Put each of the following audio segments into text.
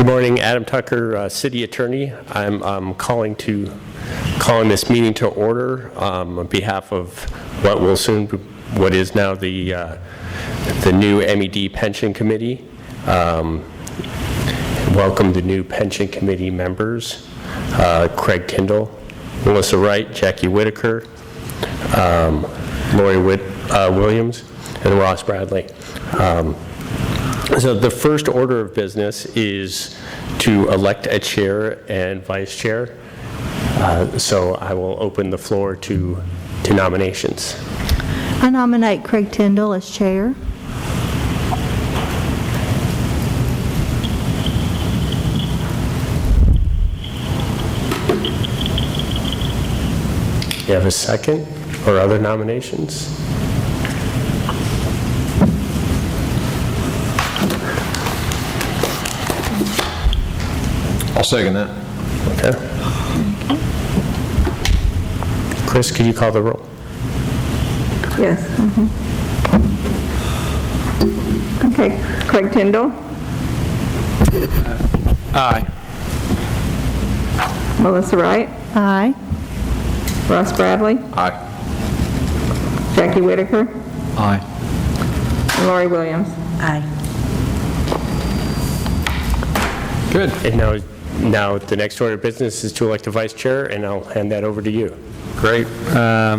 morning, Adam Tucker, City Attorney. I'm calling this meeting to order on behalf of what is now the new MED Pension Committee. Welcome the new Pension Committee members: Craig Tyndall, Melissa Wright, Jackie Whitaker, Lori Williams, and Ross Bradley. So the first order of business is to elect a chair and vice chair. So I will open the floor to nominations. I nominate Craig Tyndall as chair. You have a second or other nominations? I'll second that. Okay. Chris, could you call the roll? Yes. Okay, Craig Tyndall. Aye. Melissa Wright. Aye. Ross Bradley. Aye. Jackie Whitaker. Aye. And Lori Williams. Aye. Good. And now the next order of business is to elect a vice chair, and I'll hand that over to you. Great.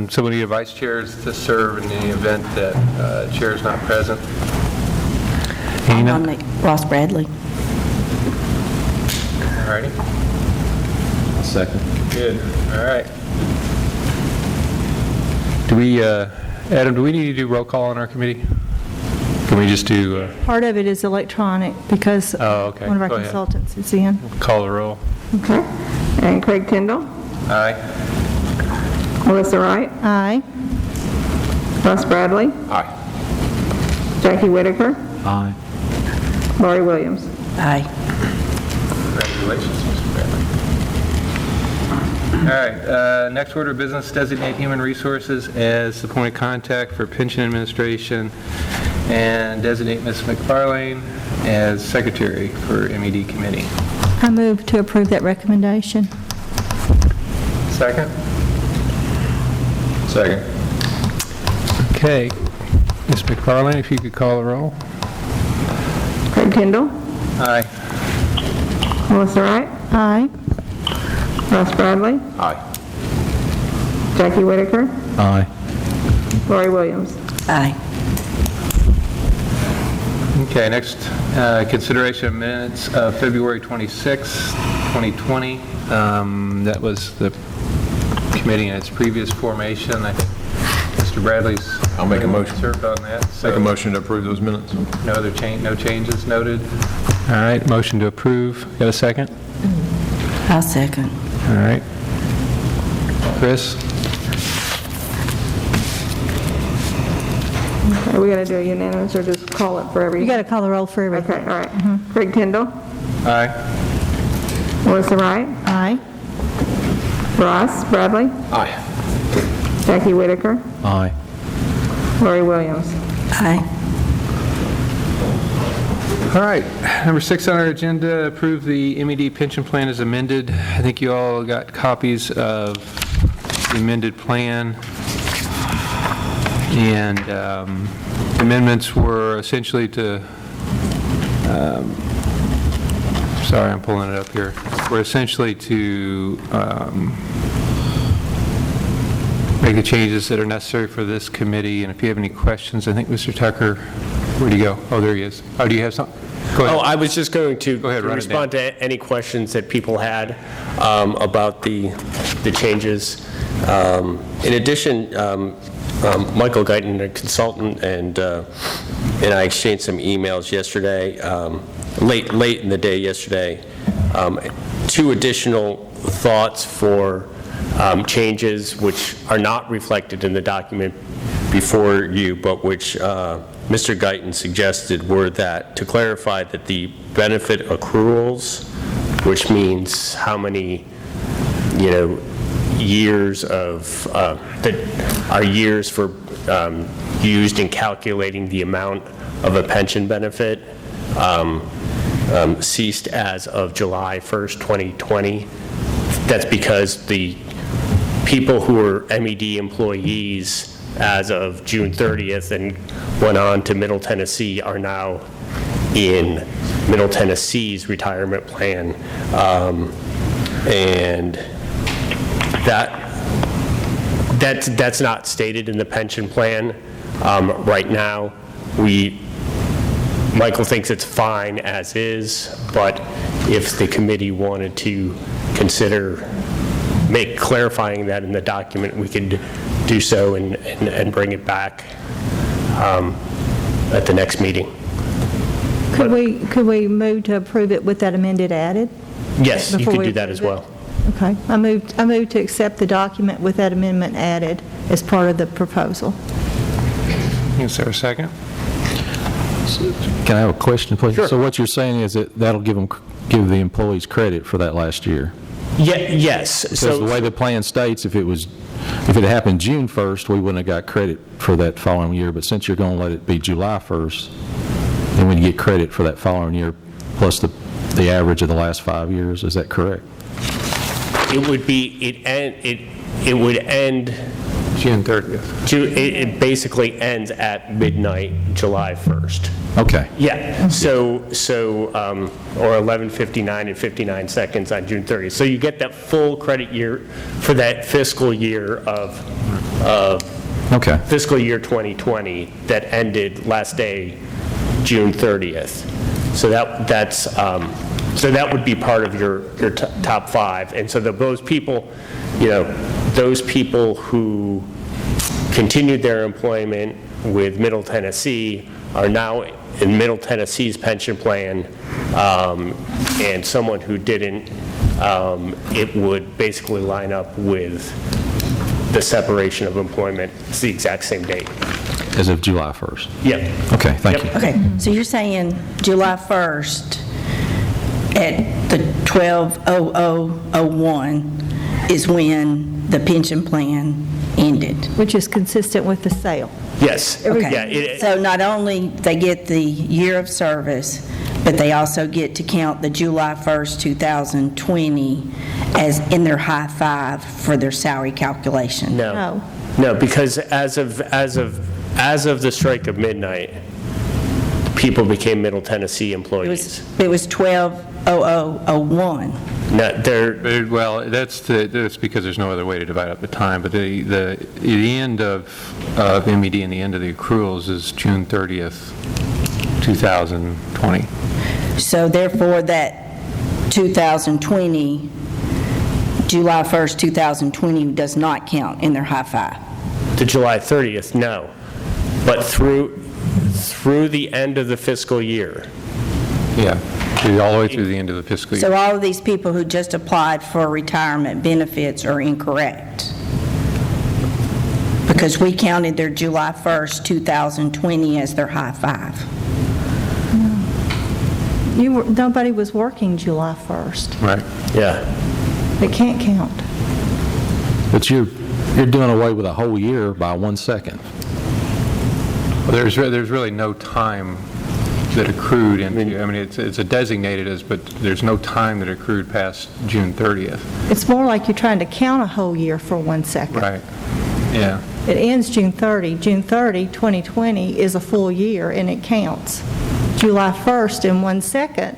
So we need vice chairs to serve in the event that chair is not present. I nominate Ross Bradley. All righty. I'll second. Good. All right. Adam, do we need to do roll call on our committee? Can we just do Part of it is electronic because okay. one of our Go ahead. consultants is in. call the roll? Okay. And Craig Tyndall. Aye. Melissa Wright. Aye. Ross Bradley. Aye. Jackie Whitaker. Aye. Lori Williams. Aye. Congratulations, Mr. Bradley. All right. Next order of business, designate human resources as the point of contact for pension administration and designate Ms. McFarlane as secretary for MED committee. I move to approve that recommendation. Second? Second. Okay. Ms. McFarlane, if you could call the roll. Craig Tyndall. Aye. Melissa Wright. Aye. Ross Bradley. Aye. Jackie Whitaker. Aye. Lori Williams. Aye. Okay, next, consideration of minutes of February 26, 2020. That was the committee in its previous formation. I think Mr. Bradley's I'll make a motion. served on that. Make a motion to approve those minutes. No changes noted. All right, motion to approve. Got a second? I'll second. All right. Chris? Are we going to do a unanimous or just call it for every? You got to call the roll for everything. Okay, all right. Craig Tyndall. Aye. Melissa Wright. Aye. Ross Bradley. Aye. Jackie Whitaker. Aye. Lori Williams. Aye. All right, number 6 on our agenda, approve the MED pension plan as amended. I think you all got copies of the amended plan. And amendments were essentially to, sorry, I'm pulling it up here, were essentially to make the changes that are necessary for this committee. And if you have any questions, I think Mr. Tucker, where'd he go? Oh, there he is. Oh, do you have something? Go ahead. Oh, I was just going to Go ahead, run it respond to any questions that people had about the changes. In addition, Michael Guyton, a consultant, and I exchanged some emails yesterday, late in the day yesterday. 2 additional thoughts for changes which are not reflected in the document before you, but which Mr. Guyton suggested were that, to clarify that the benefit accruals, which means how many, years of, that are years for used in calculating the amount of a pension benefit, ceased as of July 1st, 2020. That's because the people who were MED employees as of June 30th and went on to Middle Tennessee are now in Middle Tennessee's retirement plan. And that's not stated in the pension plan right now. Michael thinks it's fine as is, but if the committee wanted to consider clarifying that in the document, we could do so and bring it back at the next meeting. Could we move to approve it with that amended added? Yes, you Before could we do that as approve well. Okay. I move to accept the document with that amendment added as part of the proposal. Is there a second? Can I have a question, please? Sure. So what you're saying is that that'll give the employees credit for that last year? Yes. Because the way the plan states, if it had happened June 1st, we wouldn't have got credit for that following year, but since you're going to let it be July 1st, then we get credit for that following year plus the average of the last 5 years. Is that correct? It would would end, June 30th. it basically ends at midnight, July 1st. Okay. Yeah, so or 11:59 and 59 seconds on June 30th. So you get that full credit year for that fiscal year of Okay. fiscal year 2020 that ended last day, June 30th. So that would be part of your top five. And so those people, those people who continued their employment with Middle Tennessee are now in Middle Tennessee's pension plan, and someone who didn't, it would basically line up with the separation of employment. It's the exact same date. As of July 1st? Yeah. Okay, thank you. Okay, so you're saying July 1st at the 12:00:01 is when the pension plan ended? Which is consistent with the sale. Yes. Okay. Yeah, So not only they get the year of service, but they also get to count the July 1st, 2020 as in their high five for their salary calculation? No, because as of the strike of midnight, people became Middle Tennessee employees. It was 12:00:01. No, Well, that's because there's no other way to divide up the time, but the end of MED and the end of the accruals is June 30th, 2020. So therefore, that 2020, July 1st, 2020 does not count in their high five? to July 30th, no. But through the end of the fiscal year. Yeah, all the way through the end of the fiscal year. So all of these people who just applied for retirement benefits are incorrect? Because we counted their July 1st, 2020 as their high five. Nobody was working July 1st. Right. Yeah. It can't count. But you're doing away with a whole year by 1 second. Well, there's really no time that accrued into, I mean, it's a designated as, but there's no time that accrued past June 30th. It's more like you're trying to count a whole year for 1 second. Right. Yeah. It ends June 30. June 30, 2020 is a full year, and it counts. July 1st in 1 second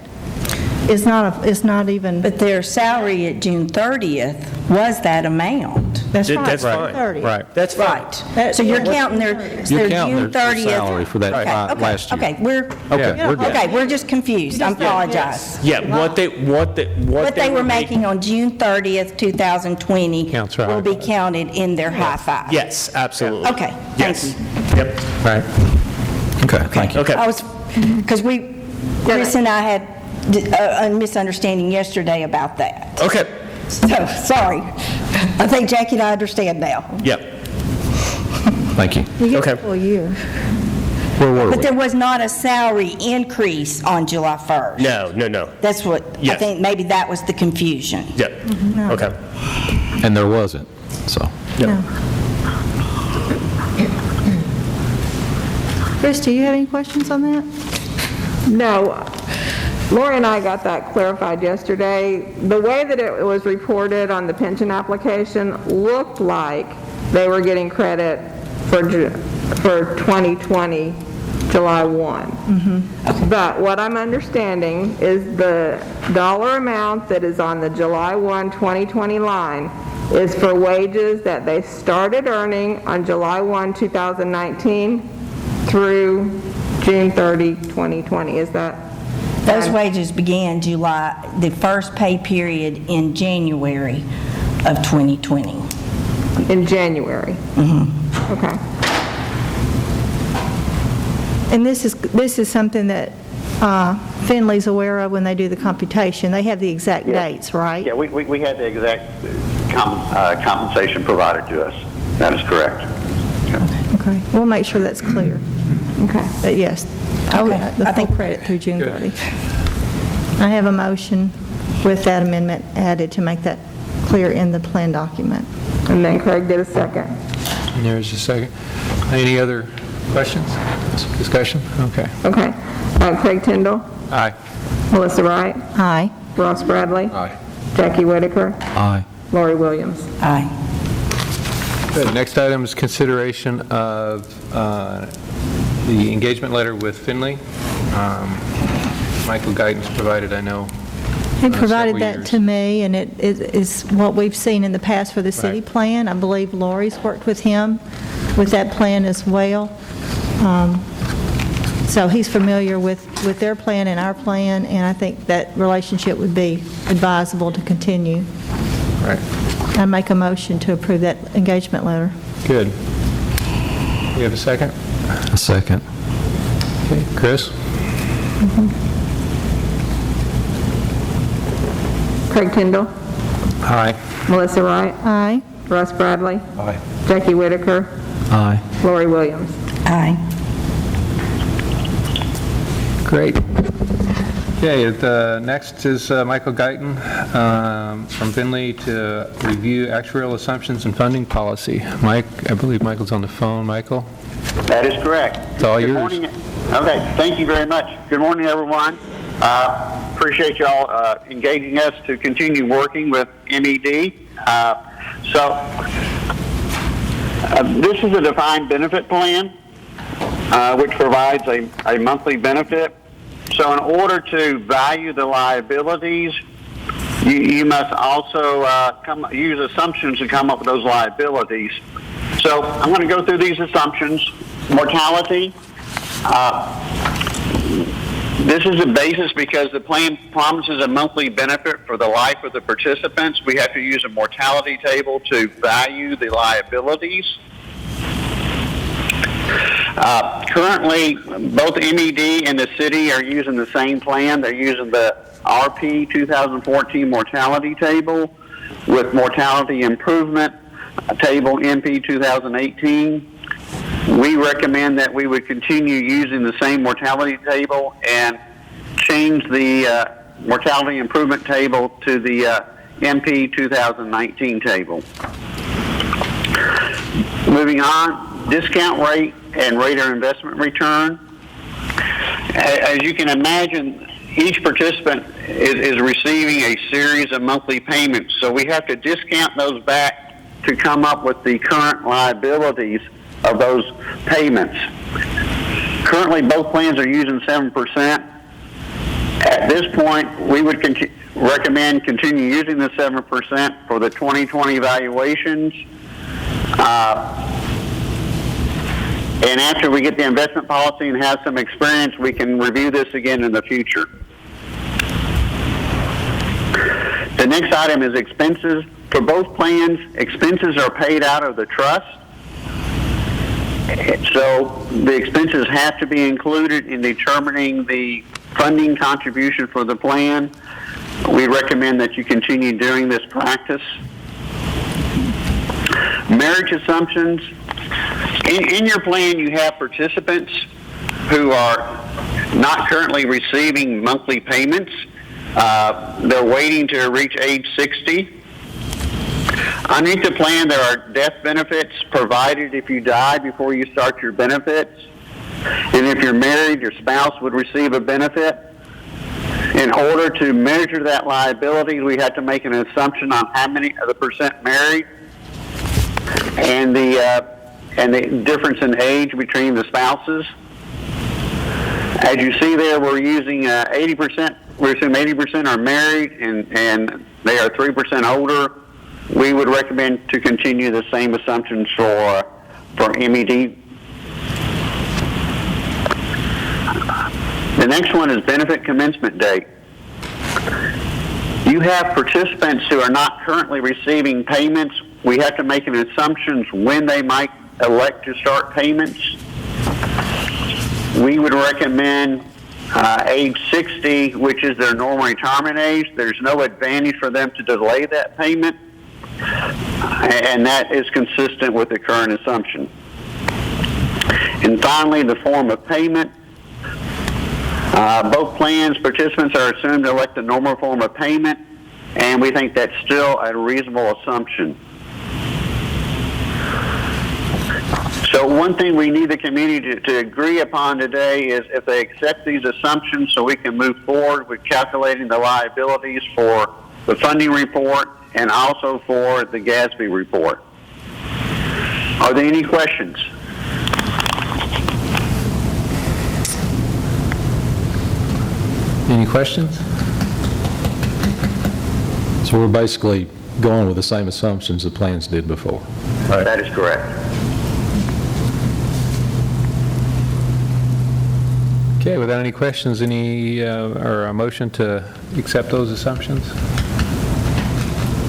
is not even, But their salary at June 30th was that amount. that's right. That's fine. 30. Right. That's fine. Right. So you're counting their You're June counting their 30th. salary for that last year. Okay, we're We're good. okay, we're just confused. I apologize. Yeah, what they What they were making on June 30th, 2020 Counts right. will be counted in their high five. Yes, absolutely. Okay, thank Yes. you. Yep. Right. Okay, thank you. Okay. Because Chris and I had a misunderstanding yesterday about that. Okay. So, sorry. I think Jackie and I understand now. Yep. Thank you. You get Okay. a full year. Where were But we? there was not a salary increase on July 1st. No. That's what, I Yes. think maybe that was the confusion. Yep. Okay. And there wasn't, so. No. Chris, do you have any questions on that? No. Lori and I got that clarified yesterday. The way that it was reported on the pension application looked like they were getting credit for 2020, July 1. But what I'm understanding is the dollar amount that is on the July 1, 2020 line is for wages that they started earning on July 1, 2019 through June 30, 2020. Is that? Those wages began the first pay period in January of 2020. In January? Okay. And this is something that Finley's aware of when they do the computation. They have the exact dates, right? Yeah, we had the exact compensation provided to us. That is correct. Okay, we'll make sure that's clear. Okay. But yes, the full credit through June 30. I have a motion with that amendment added to make that clear in the plan document. And then Craig did a second. And there's a second. Any other questions? Discussion? Okay. Okay. Craig Tyndall, Aye. Melissa Wright, Aye. Ross Bradley, Aye. Jackie Whitaker, Aye. Lori Williams. Aye. Good. Next item is consideration of the engagement letter with Finley. Michael Guyton's provided, I know. He provided several that years. to me, and it is what we've seen in the past for the city Right. plan. I believe Lori's worked with him with that plan as well. So he's familiar with their plan and our plan, and I think that relationship would be advisable to continue. Right. I make a motion to approve that engagement letter. Good. You have a second? A second. Okay. Chris? Craig Tyndall, Aye. Melissa Wright, Aye. Ross Bradley, Aye. Jackie Whitaker, Aye. Lori Williams. Aye. Great. Okay, next is Michael Guyton from Finley to review actuarial assumptions and funding policy. Mike, I believe Michael's on the phone. Michael? That is correct. It's all Good yours. morning. Okay, thank you very much. Good morning, everyone. Appreciate y'all engaging us to continue working with MED. This is a defined benefit plan, which provides a monthly benefit. So in order to value the liabilities, you must also use assumptions to come up with those liabilities. So I'm going to go through these assumptions. Mortality. This is a basis because the plan promises a monthly benefit for the life of the participants. We have to use a mortality table to value the liabilities. Currently, both MED and the city are using the same plan. They're using the RP 2014 mortality table with mortality improvement table MP 2018. We recommend that we would continue using the same mortality table and change the mortality improvement table to the MP 2019 table. Moving on, discount rate and rate of investment return. As you can imagine, each participant is receiving a series of monthly payments, so we have to discount those back to come up with the current liabilities of those payments. Currently, both plans are using 7%. At this point, we would recommend continue using the 7% for the 2020 evaluations. And after we get the investment policy and have some experience, we can review this again in the future. The next item is expenses. For both plans, expenses are paid out of the trust. So the expenses have to be included in determining the funding contribution for the plan. We recommend that you continue doing this practice. Marriage assumptions. In your plan, you have participants who are not currently receiving monthly payments. They're waiting to reach age 60. Underneath the plan, there are death benefits provided if you die before you start your benefits. And if you're married, your spouse would receive a benefit. In order to measure that liability, we had to make an assumption on how many of the percent married and the difference in age between the spouses. As you see there, we're using 80%. We assume 80% are married and they are 3% older. We would recommend to continue the same assumptions for MED. The next one is benefit commencement date. You have participants who are not currently receiving payments. We have to make an assumption when they might elect to start payments. We would recommend age 60, which is their normal retirement age. There's no advantage for them to delay that payment, and that is consistent with the current assumption. And finally, the form of payment. Both plans, participants are assumed to elect the normal form of payment, and we think that's still a reasonable assumption. So one thing we need the community to agree upon today is if they accept these assumptions so we can move forward with calculating the liabilities for the funding report and also for the GASB report. Are there any questions? Any questions? So we're basically going with the same assumptions the plans did before. Right. That is correct. Okay, without any questions, or a motion to accept those assumptions?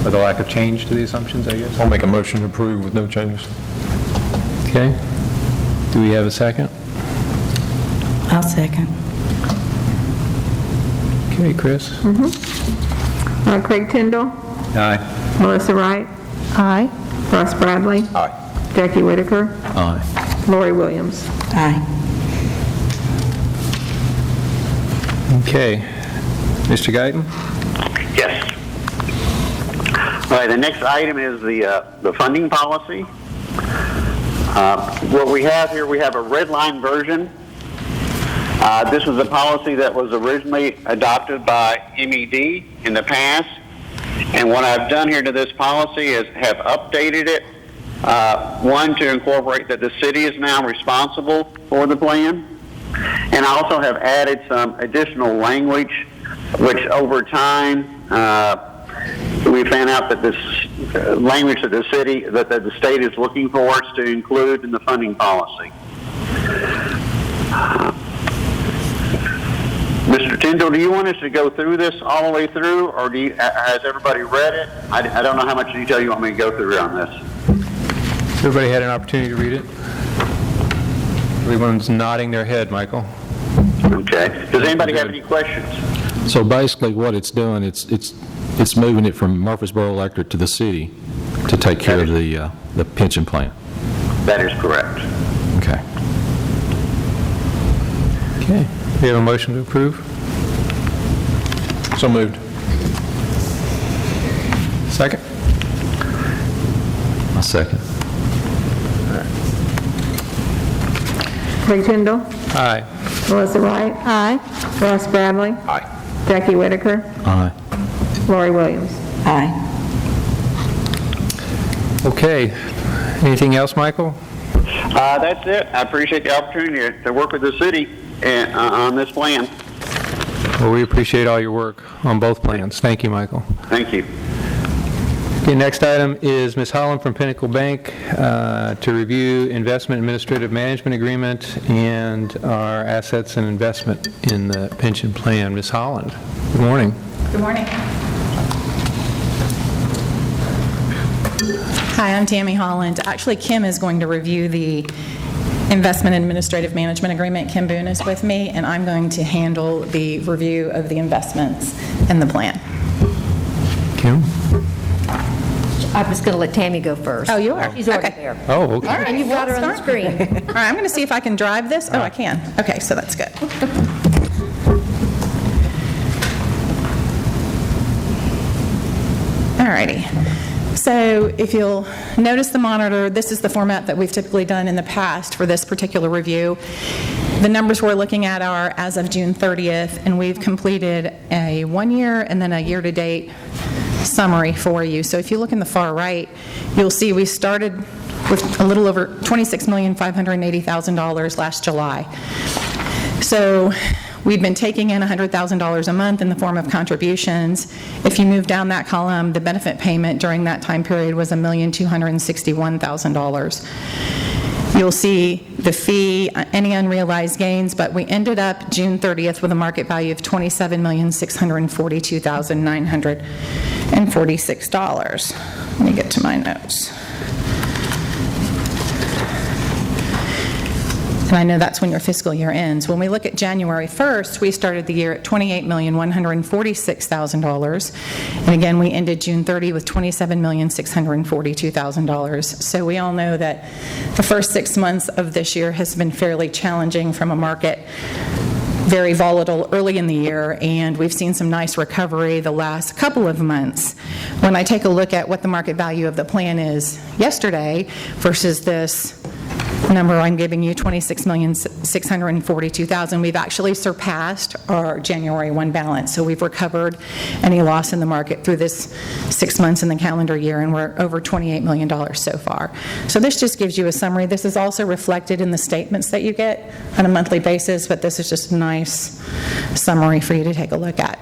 Or the lack of change to the assumptions, I guess? I'll make a motion to approve with no changes. Okay. Do we have a second? I'll second. Okay, Chris? Craig Tyndall, Aye. Melissa Wright, Aye. Ross Bradley, Aye. Jackie Whitaker, Aye. Lori Williams. Aye. Okay. Mr. Guyton? Yes. All right, the next item is the funding policy. What we have here, we have a red line version. This was a policy that was originally adopted by MED in the past, and what I've done here to this policy is have updated it, one, to incorporate that the city is now responsible for the plan, and I also have added some additional language, which over time we found out that this language that the city, that the state is looking for us to include in the funding policy. Mr. Tyndall, do you want us to go through this all the way through, or has everybody read it? I don't know how much detail you want me to go through on this. Everybody had an opportunity to read it? Everyone's nodding their head, Michael. Okay. Does anybody have any questions? So basically what it's doing, it's moving it from Murfreesboro Electric to the city to take care of the pension plan. That is correct. Okay. Okay. We have a motion to approve? So moved. Second? I second. Craig Tyndall, Aye. Melissa Wright, Aye. Ross Bradley, Aye. Jackie Whitaker, Aye. Lori Williams. Aye. Okay. Anything else, Michael? That's it. I appreciate the opportunity to work with the city on this plan. Well, we appreciate all your work on both plans. Thank you, Michael. Thank you. Okay, next item is Ms. Holland from Pinnacle Bank to review investment administrative management agreement and our assets and investment in the pension plan. Ms. Holland, good morning. Good morning. Hi, I'm Tammy Holland. Actually, Kim is going to review the investment administrative management agreement. Kim Boone is with me, and I'm going to handle the review of the investments in the plan. Kim? I'm just going to let Tammy go first. Oh, you are? She's already Okay. there. Oh, okay. All right, And you've got her on the start. screen. All right, I'm going to see if I can drive this. Oh, I can. Okay, so that's good. All righty. So if you'll notice the monitor, this is the format that we've typically done in the past for this particular review. The numbers we're looking at are as of June 30th, and we've completed a 1 year and then a year-to-date summary for you. So if you look in the far right, you'll see we started with a little over $26,580,000 last July. So we've been taking in $100,000 a month in the form of contributions. If you move down that column, the benefit payment during that time period was $1,261,000. You'll see the fee, any unrealized gains, but we ended up June 30th with a market value of $27,642,946. Let me get to my notes. And I know that's when your fiscal year ends. When we look at January 1st, we started the year at $28,146,000. And again, we ended June 30 with $27,642,000. So we all know that the first 6 months of this year has been fairly challenging from a market, very volatile early in the year, and we've seen some nice recovery the last couple of months. When I take a look at what the market value of the plan is yesterday versus this number I'm giving you, $26,642,000, we've actually surpassed our January 1 balance. So we've recovered any loss in the market through this 6 months in the calendar year, and we're over $28 million so far. So this just gives you a summary. This is also reflected in the statements that you get on a monthly basis, but this is just a nice summary for you to take a look at.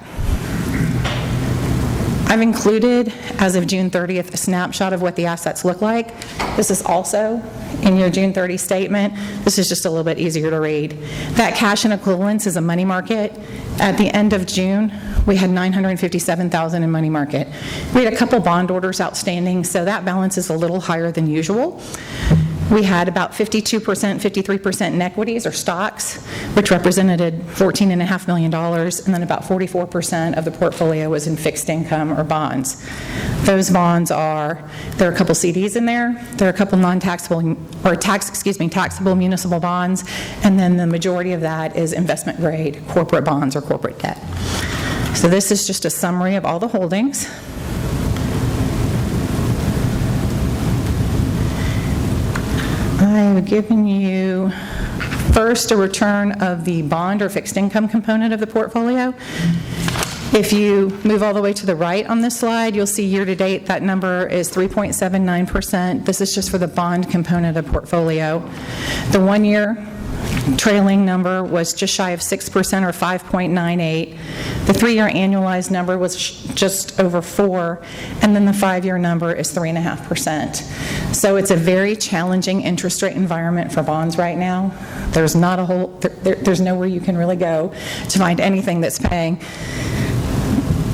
I've included, as of June 30th, a snapshot of what the assets look like. This is also in your June 30 statement. This is just a little bit easier to read. That cash and equivalents is a money market. At the end of June, we had $957,000 in money market. We had a couple bond orders outstanding, so that balance is a little higher than usual. We had about 52%, 53% in equities or stocks, which represented $14.5 million, and then about 44% of the portfolio was in fixed income or bonds. Those bonds there are a couple CDs in there, there are a couple non-taxable, or taxable municipal bonds, and then the majority of that is investment grade corporate bonds or corporate debt. So this is just a summary of all the holdings. I've given you first a return of the bond or fixed income component of the portfolio. If you move all the way to the right on this slide, you'll see year-to-date that number is 3.79%. This is just for the bond component of the portfolio. The 1 year trailing number was just shy of 6% or 5.98. The 3-year annualized number was just over 4, and then the 5-year number is 3.5%. So it's a very challenging interest rate environment for bonds right now. There's nowhere you can really go to find anything that's paying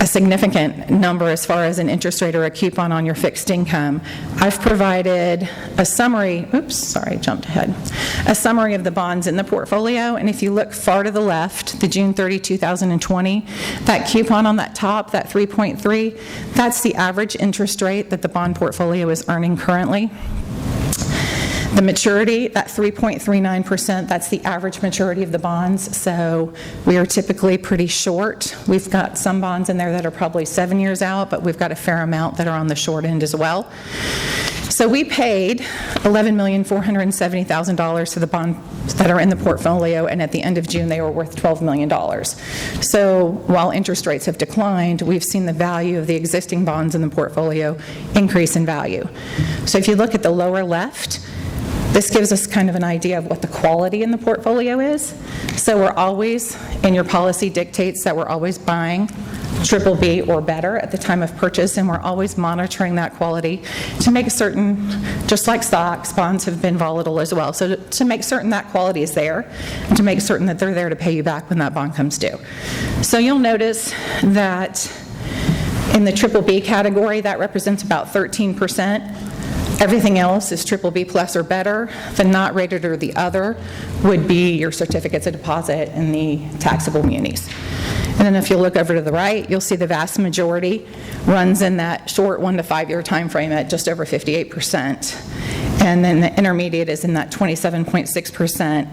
a significant number as far as an interest rate or a coupon on your fixed income. I've provided a summary, a summary of the bonds in the portfolio, and if you look far to the left, the June 30, 2020, that coupon on that top, that 3.3, that's the average interest rate that the bond portfolio is earning currently. The maturity, that 3.39%, that's the average maturity of the bonds, so we are typically pretty short. We've got some bonds in there that are probably 7 years out, but we've got a fair amount that are on the short end as well. So we paid $11,470,000 to the bonds that are in the portfolio, and at the end of June, they were worth $12 million. So while interest rates have declined, we've seen the value of the existing bonds in the portfolio increase in value. So if you look at the lower left, this gives us kind of an idea of what the quality in the portfolio is. So we're always, and your policy dictates that we're always buying BBB or better at the time of purchase, and we're always monitoring that quality to make certain, just like stocks, bonds have been volatile as well, so to make certain that quality is there, and to make certain that they're there to pay you back when that bond comes due. So you'll notice that in the BBB category, that represents about 13%. Everything else is BBB plus or better. The not rated or the other would be your certificates of deposit and the taxable munis. And then if you look over to the right, you'll see the vast majority runs in that short 1 to 5 year time frame at just over 58%. And then the intermediate is in that 27.6%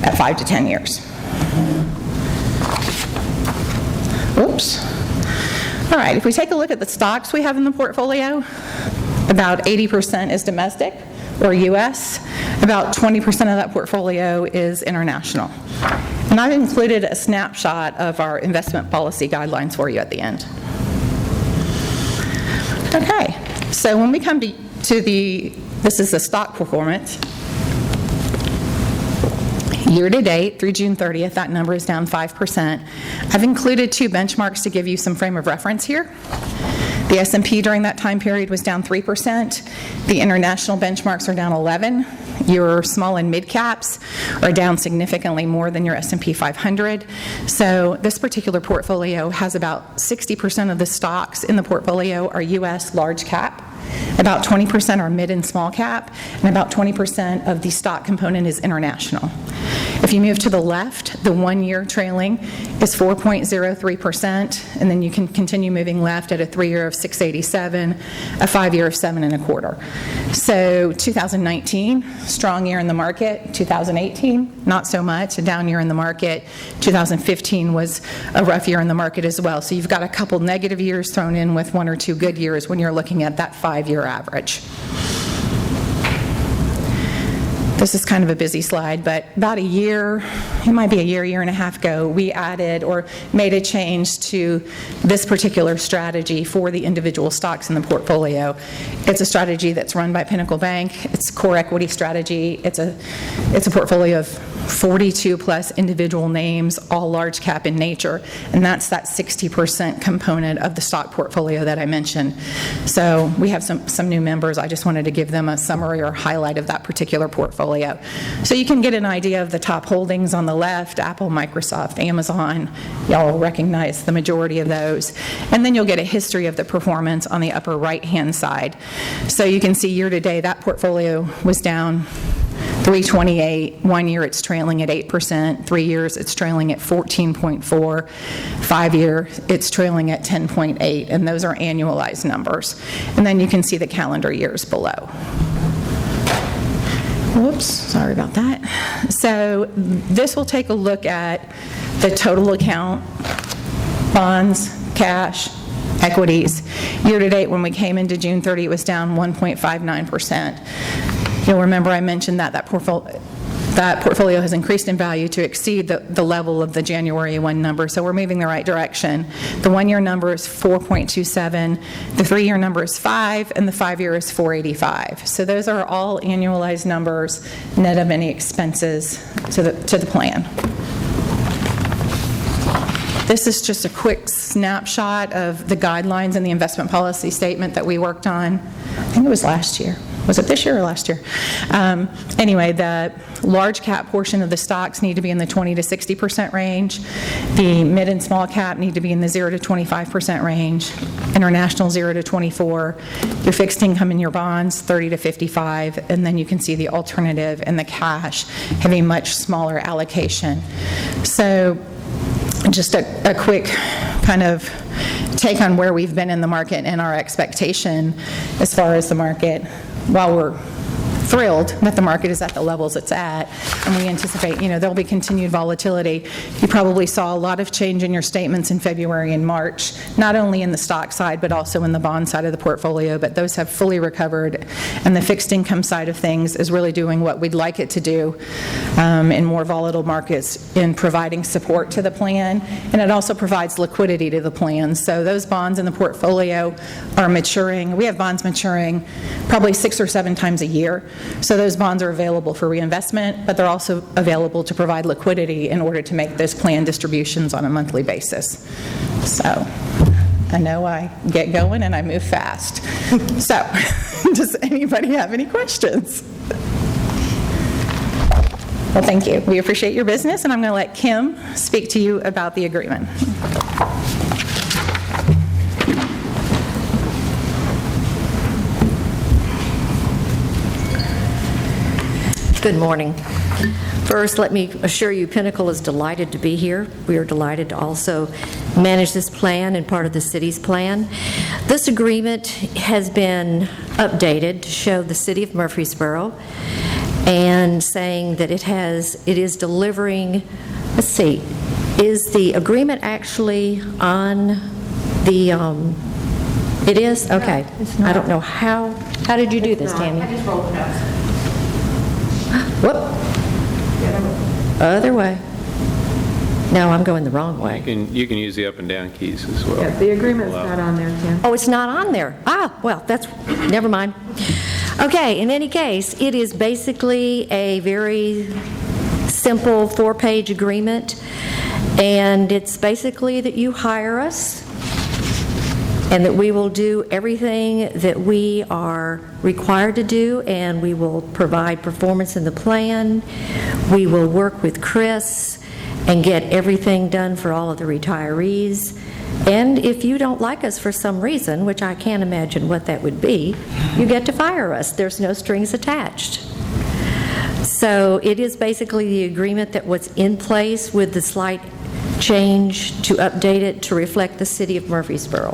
at 5 to 10 years. Oops. All right, if we take a look at the stocks we have in the portfolio, about 80% is domestic or U.S., About 20% of that portfolio is international. And I've included a snapshot of our investment policy guidelines for you at the end. Okay, so when we come to this is the stock performance. Year-to-date through June 30th, that number is down 5%. I've included two benchmarks to give you some frame of reference here. The S&P during that time period was down 3%. The international benchmarks are down 11%. Your small and mid caps are down significantly more than your S&P 500. So this particular portfolio has about 60% of the stocks in the portfolio are U.S. large cap. About 20% are mid and small cap, and about 20% of the stock component is international. If you move to the left, the 1 year trailing is 4.03%, and then you can continue moving left at a 3 year of 687, a 5 year of 7.25. So 2019, strong year in the market. 2018, not so much, a down year in the market. 2015 was a rough year in the market as well. So you've got a couple negative years thrown in with 1 or 2 good years when you're looking at that 5-year average. This is kind of a busy slide, but about a year, it might be a year and a half ago, we added or made a change to this particular strategy for the individual stocks in the portfolio. It's a strategy that's run by Pinnacle Bank. It's a core equity strategy. It's a portfolio of 42 plus individual names, all large cap in nature, and that's that 60% component of the stock portfolio that I mentioned. So we have some new members. I just wanted to give them a summary or highlight of that particular portfolio. So you can get an idea of the top holdings on the left: Apple, Microsoft, Amazon. Y'all will recognize the majority of those. And then you'll get a history of the performance on the upper right-hand side. So you can see year-to-date that portfolio was down 328. 1 year it's trailing at 8%. 3 years it's trailing at 14.4. 5 year it's trailing at 10.8. And those are annualized numbers. And then you can see the calendar years below. Whoops, sorry about that. So this will take a look at the total account, bonds, cash, equities. Year-to-date, when we came into June 30, it was down 1.59%. You'll remember I mentioned that portfolio has increased in value to exceed the level of the January 1 number, so we're moving the right direction. The 1 year number is 4.27, the 3 year number is 5, and the 5 year is 485. So those are all annualized numbers, net of any expenses to the plan. This is just a quick snapshot of the guidelines and the investment policy statement that we worked on. I think it was last year. Was it this year or last year? Anyway, the large cap portion of the stocks need to be in the 20 to 60% range. The mid and small cap need to be in the 0 to 25% range. International 0 to 24. Your fixed income and your bonds 30 to 55. And then you can see the alternative and the cash have a much smaller allocation. So just a quick kind of take on where we've been in the market and our expectation as far as the market. While we're thrilled that the market is at the levels it's at, and we anticipate, there'll be continued volatility. You probably saw a lot of change in your statements in February and March, not only in the stock side, but also in the bond side of the portfolio, but those have fully recovered, and the fixed income side of things is really doing what we'd like it to do in more volatile markets in providing support to the plan, and it also provides liquidity to the plan. So those bonds in the portfolio are maturing. We have bonds maturing probably 6 or 7 times a year. So those bonds are available for reinvestment, but they're also available to provide liquidity in order to make those plan distributions on a monthly basis. So I know I get going and I move fast. So does anybody have any questions? Well, thank you. We appreciate your business, and I'm going to let Kim speak to you about the agreement. Good morning. First, let me assure you Pinnacle is delighted to be here. We are delighted to also manage this plan and part of the city's plan. This agreement has been updated to show the city of Murfreesboro and saying that it is delivering, let's see, is the agreement actually on the, it is? Okay. I don't know how did you do this, Tammy? I just rolled it up. Whoop. Other way. No, I'm going the wrong way. You can use the up and down keys as well. Yeah, the agreement's not on there, Tim. Oh, it's not on there. Ah, well, that's, never mind. Okay, in any case, it is basically a very simple 4-page agreement, and it's basically that you hire us, and that we will do everything that we are required to do, and we will provide performance in the plan. We will work with Chris and get everything done for all of the retirees. And if you don't like us for some reason, which I can't imagine what that would be, you get to fire us. There's no strings attached. So it is basically the agreement that was in place with the slight change to update it to reflect the city of Murfreesboro.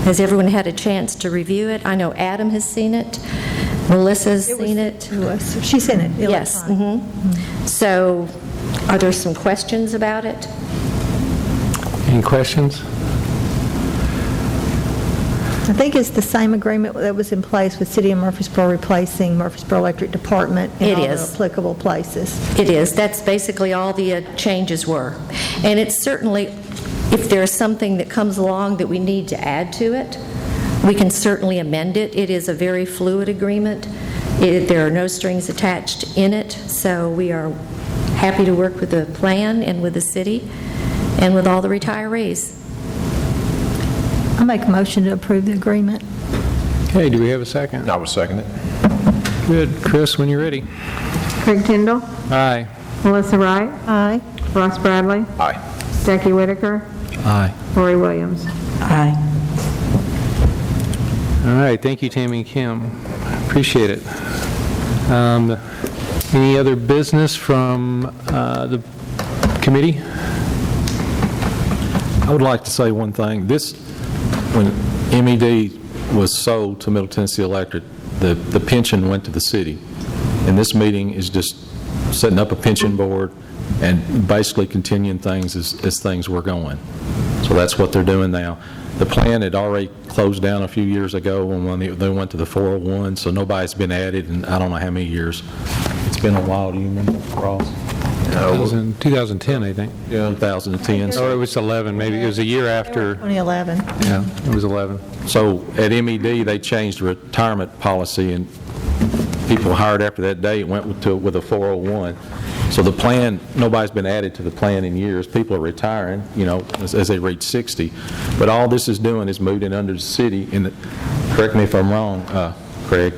Has everyone had a chance to review it? I know Adam has seen it. Melissa's seen it. She's seen it. Yes. electronic. So are there some questions about it? Any questions? I think it's the same agreement that was in place with City of Murfreesboro replacing Murfreesboro Electric Department in It all is. the applicable places. It is. That's basically all the changes were. And it's certainly, if there's something that comes along that we need to add to it, we can certainly amend it. It is a very fluid agreement. There are no strings attached in it, so we are happy to work with the plan and with the city and with all the retirees. I make a motion to approve the agreement. Okay, do we have a second? I would second it. Good. Chris, when you're ready. Craig Tyndall, Aye. Melissa Wright, Aye. Ross Bradley, Aye. Jackie Whitaker, Aye. Lori Williams. Aye. All right, thank you, Tammy and Kim. Appreciate it. Any other business from the committee? I would like to say one thing. When MED was sold to Middle Tennessee Electric, the pension went to the city. And this meeting is just setting up a pension board and basically continuing things as things were going. So that's what they're doing now. The plan had already closed down a few years ago when they went to the 401, so nobody's been added in I don't know how many years. It's been a while. Do you remember, Ross? It was in 2010, I think. Yeah, 2010. Or it was 11, maybe. It was a year after. 2011. Yeah, it was 11. So at MED, they changed the retirement policy, and people hired after that date went with a 401. So the plan, nobody's been added to the plan in years. People are retiring, as they reach 60. But all this is doing is moving under the city, and correct me if I'm wrong, Craig,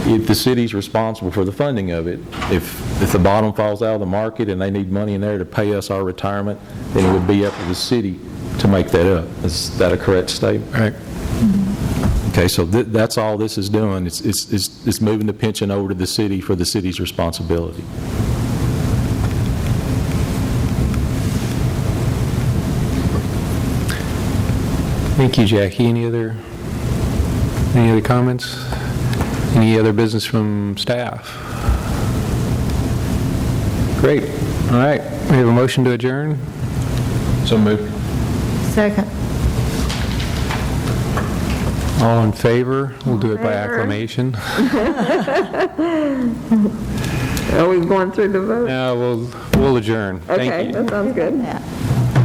if the city's responsible for the funding of it. If the bottom falls out of the market and they need money in there to pay us our retirement, then it would be up to the city to make that up. Is that a correct statement? Right. Okay, so that's all this is doing. It's moving the pension over to the city for the city's responsibility. Thank you, Jackie. Any other comments? Any other business from staff? Great. All right. We have a motion to adjourn. So moved. Second. All in favor? We'll do it by acclamation. Are we going through the vote? No, we'll adjourn. Thank Okay, you. that sounds good. Yeah.